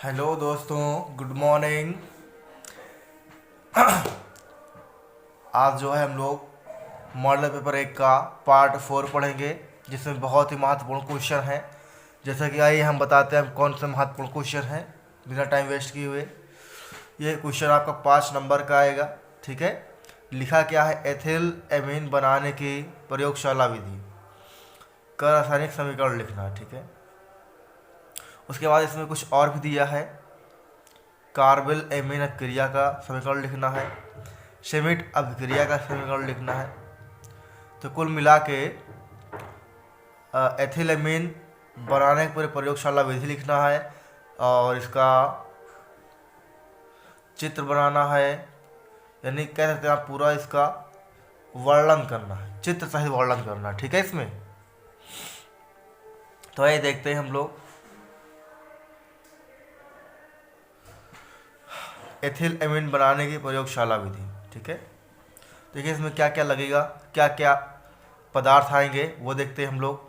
Hello दोस्तों, good morning. आज जो है हम लोग मॉडल पेपर 1 का पार्ट 4 पढ़ेंगे, जिसमें बहुत ही महत्वपूर्ण क्वेश्चन है। जैसा कि आइए हम बताते हैं कौन से महत्वपूर्ण क्वेश्चन हैं बिना टाइम वेस्ट किए हुए। ये क्वेश्चन आपका 5 नंबर का आएगा। ठीक है, लिखा क्या है? एथिल एमीन बनाने की प्रयोगशाला विधि का रासायनिक समीकरण लिखना है। ठीक है, उसके बाद इसमें कुछ और भी दिया है। कार्बेल एमीन अभिक्रिया का समीकरण लिखना है, शेमिट अभिक्रिया का समीकरण लिखना है। तो कुल मिला के एथिलेमीन बनाने की पूरी प्रयोगशाला विधि लिखना है और इसका चित्र बनाना है, यानी कह सकते हैं आप पूरा इसका वर्णन करना है, चित्र सहित वर्णन करना है। ठीक है, इसमें तो ये देखते हैं हम लोग एथिल एमीन बनाने की प्रयोगशाला विधि। ठीक है, देखिए इसमें क्या क्या लगेगा, क्या क्या पदार्थ आएंगे वो देखते हैं हम लोग।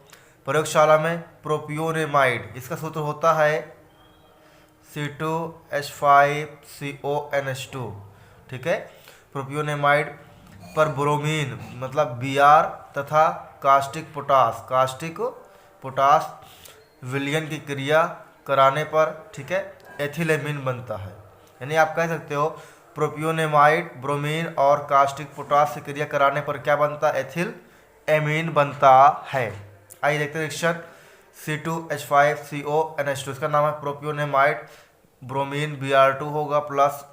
प्रयोगशाला में प्रोपियोनेमाइड, इसका सूत्र होता है C2H5CONH2। ठीक है, प्रोपियोनेमाइड पर ब्रोमीन मतलब Br तथा कास्टिक पोटास विलयन की क्रिया कराने पर, ठीक है, एथिलेमीन बनता है। यानी आप कह सकते हो प्रोपियोनेमाइड ब्रोमीन और कास्टिक पोटास से क्रिया कराने पर क्या बनता है? एथिल एमीन बनता है। आइए देखते हैं रिएक्शन C2H5CONH2, इसका नाम है प्रोपियोनेमाइड ब्रोमीन Br2 होगा प्लस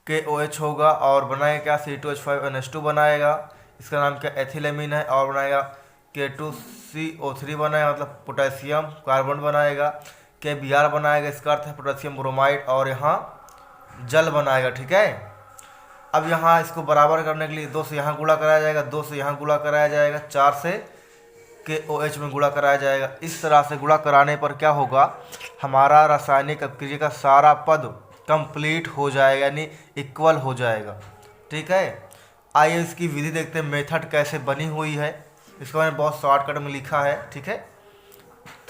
KOH होगा और बनाएगा क्या? C2H5NH2 बनाएगा। इसका नाम क्या? एथिलेमीन है और बनाएगा K2CO3 बनाएगा, मतलब पोटेशियम कार्बन बनाएगा। KBr बनाएगा, इसका अर्थ है पोटेशियम ब्रोमाइड, और यहाँ जल बनाएगा। ठीक है, अब यहाँ इसको बराबर करने के लिए 2 से यहाँ गुणा कराया जाएगा, 2 से यहाँ गुणा कराया जाएगा, 4 से KOH में गुणा कराया जाएगा। इस तरह से गुणा कराने पर क्या होगा? हमारा रासायनिक अभिक्रिया का सारा पद कंप्लीट हो जाएगा, यानी इक्वल हो जाएगा। ठीक है, आइए इसकी विधि देखते हैं, मेथड कैसे बनी हुई है। इसको मैंने बहुत शॉर्टकट में लिखा है। ठीक है,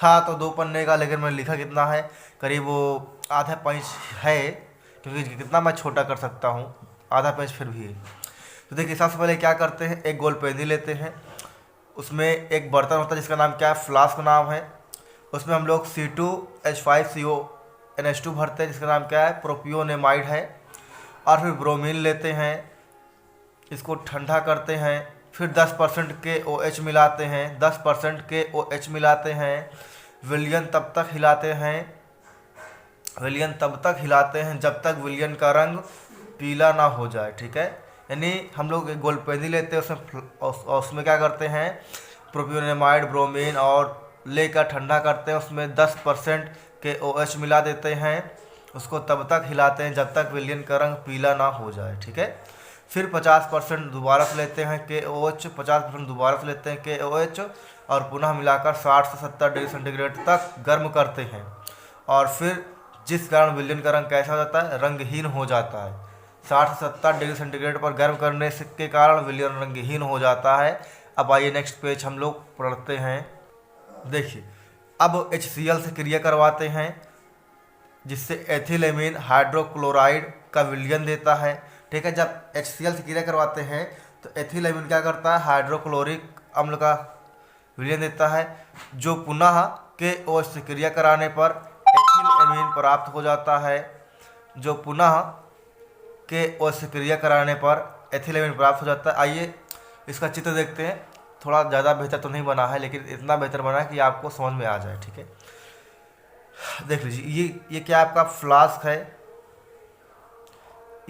था तो 2 पन्ने का, लेकिन मैंने लिखा कितना है? करीब वो आधा पेज है, क्योंकि कितना मैं छोटा कर सकता हूँ, आधा पेज फिर भी है। तो देखिए सबसे पहले क्या करते हैं, एक गोल पेंदी लेते हैं, उसमें एक बर्तन होता है जिसका नाम क्या है? फ्लास्क नाम है। उसमें हम लोग C2H5CONH2 भरते हैं, जिसका नाम क्या है? प्रोपियोनेमाइड है। और फिर ब्रोमीन लेते हैं, इसको ठंडा करते हैं, फिर 10% KOH मिलाते हैं, 10% KOH मिलाते हैं। विलयन तब तक हिलाते हैं जब तक विलयन का रंग पीला ना हो जाए। ठीक है, यानी हम लोग एक गोल पेंदी लेते हैं, उसमें क्या करते हैं? प्रोपियोनेमाइड ब्रोमीन और लेकर ठंडा करते हैं, उसमें 10% KOH मिला देते हैं, उसको तब तक हिलाते हैं जब तक विलयन का रंग पीला ना हो जाए। ठीक है, फिर 50% दोबारा से लेते हैं KOH, 50% दोबारा से लेते हैं KOH और पुनः मिलाकर 60 से 70 डिग्री सेंटीग्रेड तक गर्म करते हैं। और फिर जिस कारण विलयन का रंग कैसा हो जाता है? रंगहीन हो जाता है। 60 से 70 डिग्री सेंटीग्रेड पर गर्म करने के कारण विलयन रंगहीन हो जाता है। अब आइए नेक्स्ट पेज हम लोग पढ़ते हैं। देखिए अब HCl से क्रिया करवाते हैं, जिससे एथिलेमीन हाइड्रोक्लोराइड का विलयन देता है। ठीक है, जब HCl से क्रिया करवाते हैं तो एथिलेमीन क्या करता है? हाइड्रोक्लोरिक अम्ल का विलयन देता है, जो पुनः KOH से क्रिया कराने पर एथिलेमीन प्राप्त हो जाता है, जो पुनः KOH से क्रिया कराने पर एथिलेमीन प्राप्त हो जाता है। आइए इसका चित्र देखते हैं। थोड़ा ज़्यादा बेहतर तो नहीं बना है, लेकिन इतना बेहतर बना है कि आपको समझ में आ जाए। ठीक है, देख लीजिए, ये क्या आपका फ्लास्क है,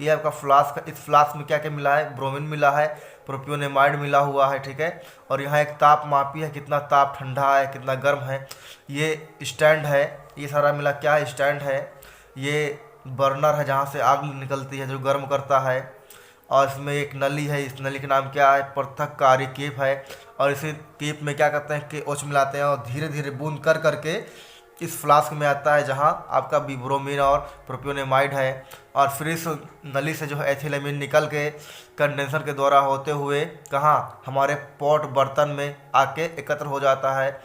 ये आपका फ्लास्क है। इस फ्लास्क में क्या क्या मिला है? ब्रोमीन मिला है, प्रोपियोनेमाइड मिला हुआ है। ठीक है, और यहाँ एक ताप मापी है, कितना ताप ठंडा है, कितना गर्म है। ये स्टैंड है, ये सारा मिला क्या है? स्टैंड है। ये बर्नर है जहाँ से आग निकलती है, जो गर्म करता है। और इसमें एक नली है, इस नली का नाम क्या है? पृथककारी कीप है। और इसी कीप में क्या करते हैं? KOH मिलाते हैं और धीरे धीरे बूंद कर करके इस फ्लास्क में आता है, जहाँ आपका ब्रोमीन और प्रोपियोनेमाइड है। और फिर इस नली से जो है एथिलेमीन निकल के कंडेंसर के द्वारा होते हुए कहाँ? हमारे पॉट बर्तन में आके एकत्र हो जाता है।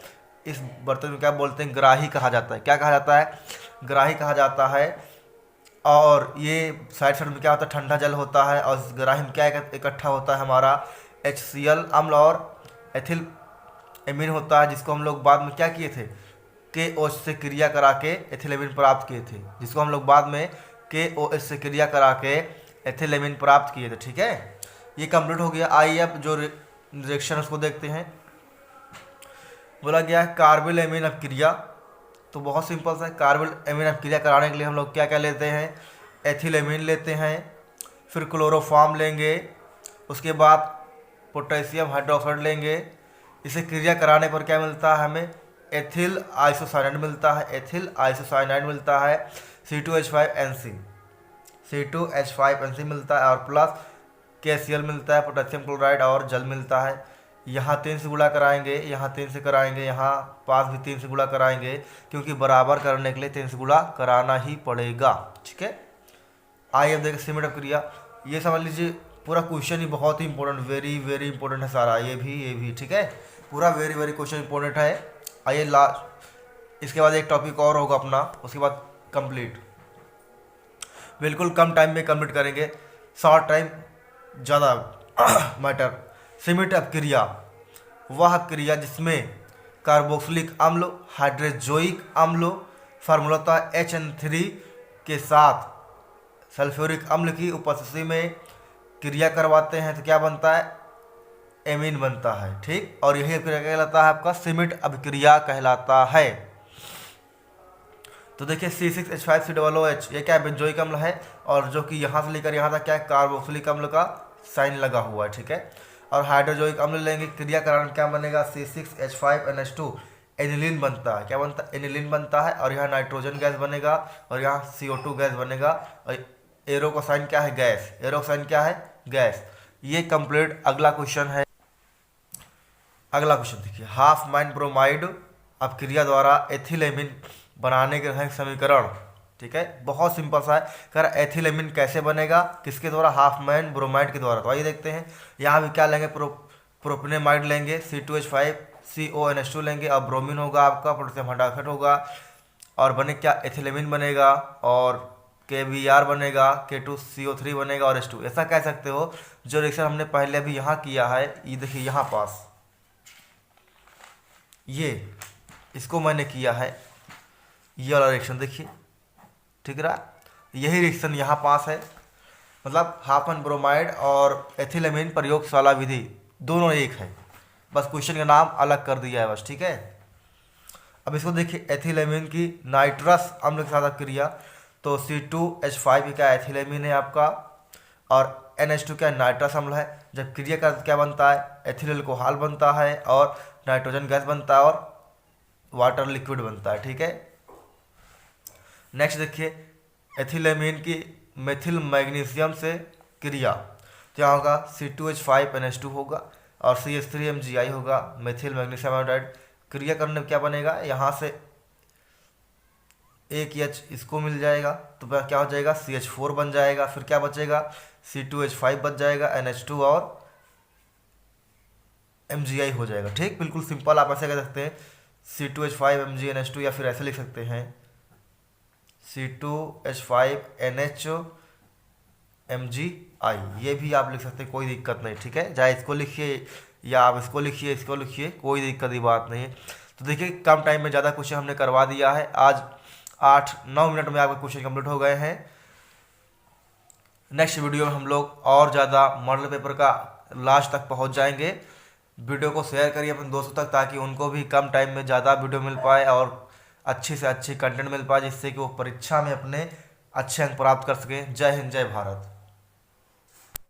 इस बर्तन में क्या बोलते हैं, ग्राही कहा जाता है। क्या कहा जाता है, ग्राही कहा जाता है। और ये साइड साइड में क्या होता है, ठंडा जल होता है, और इस ग्राही में क्या इकट्ठा होता है, हमारा HCl अम्ल और एथिल एमीन होता है, जिसको हम लोग बाद में क्या किए थे, KOH से क्रिया करा के एथिलेमिन प्राप्त किए थे, जिसको हम लोग बाद में KOH से क्रिया करा के एथिलेमिन प्राप्त किए थे। ठीक है, ये कंप्लीट हो गया। आइए अब जो रिएक्शन उसको देखते हैं। बोला गया है कार्बिल एमीन अपक्रिया, तो बहुत सिंपल सा है। कार्बिल एमीन अपक्रिया कराने के लिए हम लोग क्या क्या लेते हैं, एथिलेमिन लेते हैं, फिर क्लोरोफॉर्म लेंगे, उसके बाद पोटेशियम हाइड्रोक्साइड लेंगे। इसे क्रिया कराने पर क्या मिलता है, हमें एथिल आइसोसाइनाइड मिलता है, एथिल आइसोसाइनाइड मिलता है, C2H5NC, C2H5NC मिलता है, और प्लस KCl मिलता है, पोटेशियम क्लोराइड, और जल मिलता है। यहाँ 3 से गुणा कराएंगे, यहाँ 3 से कराएंगे, यहाँ पास भी 3 से गुणा कराएंगे, क्योंकि बराबर करने के लिए 3 से गुणा कराना ही पड़ेगा। ठीक है, आइए अब देखें सीमेंट अपक्रिया। ये समझ लीजिए पूरा क्वेश्चन ही बहुत ही इंपॉर्टेंट, वेरी वेरी इंपॉर्टेंट है सारा, ये भी। ठीक है, पूरा वेरी वेरी क्वेश्चन इंपॉर्टेंट है। आइए लास्ट, इसके बाद एक टॉपिक और होगा अपना, उसके बाद कंप्लीट, बिल्कुल कम टाइम में कंप्लीट करेंगे, शॉर्ट टाइम ज़्यादा मैटर। सीमेंट अपक्रिया वह क्रिया जिसमें कार्बोक्सिलिक अम्ल हाइड्रोजोइक अम्ल फार्मूलतः HN3 के साथ सल्फ्यूरिक अम्ल की उपस्थिति में क्रिया करवाते हैं, तो क्या बनता है, एमीन बनता है। ठीक, और यही अभिक्रिया कहलाता है आपका सीमेंट अभिक्रिया कहलाता है। तो देखिए C6H5COOH ये क्या है, बेंजोइक अम्ल है, और जो कि यहाँ से लेकर यहाँ तक क्या है, कार्बोक्सिलिक अम्ल का साइन लगा हुआ है। ठीक है, और हाइड्रोजोइक अम्ल लेंगे, क्रिया कारण क्या बनेगा, C6H5NH2 एनिलीन बनता है। क्या बनता है, एनिलीन बनता है, और यहाँ नाइट्रोजन गैस बनेगा, और यहाँ CO2 गैस बनेगा, और एरो का साइन क्या है, गैस, एरो का साइन क्या है, गैस। ये कंप्लीट। अगला क्वेश्चन है, अगला क्वेश्चन देखिए, हाफ माइन ब्रोमाइड अपक्रिया द्वारा एथिलेमिन बनाने के रसायनिक समीकरण। ठीक है, बहुत सिंपल सा है, कर एथिलेमिन कैसे बनेगा, किसके द्वारा, हाफ माइन ब्रोमाइड के द्वारा। तो आइए देखते हैं, यहाँ भी क्या लेंगे, प्रोपेनेमाइड लेंगे, C2H5CONH2 लेंगे, और ब्रोमीन होगा आपका, पोटेशियम हाइड्रोक्साइड होगा, और बने क्या, एथिलेमिन बनेगा, और KBr बनेगा, K2CO3 बनेगा, और H2। ऐसा कह सकते हो, जो रिएक्शन हमने पहले अभी यहाँ किया है, ये देखिए यहाँ पास, ये इसको मैंने किया है, ये वाला रिएक्शन देखिए, ठीक रहा, यही रिएक्शन यहाँ पास है। मतलब हाफ एन ब्रोमाइड और एथिलेमिन प्रयोगशाला विधि दोनों एक है, बस क्वेश्चन का नाम अलग कर दिया है बस। ठीक है, अब इसको देखिए, एथिलेमिन की नाइट्रस अम्ल के साथ क्रिया, तो C2H5 क्या एथिलेमिन है आपका, और NH2 क्या नाइट्रस अम्ल है। जब क्रिया का क्या बनता है, एथिल अल्कोहल बनता है, और नाइट्रोजन गैस बनता है, और वाटर लिक्विड बनता है। ठीक है, नेक्स्ट देखिए, एथिलेमिन की मेथिल मैग्नीशियम से क्रिया, तो क्या होगा, C2H5NH2 होगा, और CH3MgI होगा, मेथिल मैग्नीशियम आयोडाइड। क्रिया करने में क्या बनेगा, यहाँ से एक H इसको मिल जाएगा, तो क्या हो जाएगा, CH4 बन जाएगा, फिर क्या बचेगा, C2H5 बच जाएगा, NH2 और MgI हो जाएगा। ठीक, बिल्कुल सिंपल, आप ऐसे कह सकते हैं C2H5MgNH2, या फिर ऐसे लिख सकते हैं C2H5NH-MgI, ये भी आप लिख सकते हैं, कोई दिक्कत नहीं। ठीक है, चाहे इसको लिखिए या आप इसको लिखिए, इसको लिखिए, कोई दिक्कत की बात नहीं है। तो देखिए, कम टाइम में ज़्यादा क्वेश्चन हमने करवा दिया है, आज 8-9 मिनट में आपके क्वेश्चन कंप्लीट हो गए हैं। नेक्स्ट वीडियो में हम लोग और ज़्यादा मॉडल पेपर का लास्ट तक पहुंच जाएंगे। वीडियो को शेयर करिए अपने दोस्तों तक, ताकि उनको भी कम टाइम में ज़्यादा वीडियो मिल पाए और अच्छी से अच्छी कंटेंट मिल पाए, जिससे कि वो परीक्षा में अपने अच्छे अंक प्राप्त कर सकें। जय हिंद, जय भारत।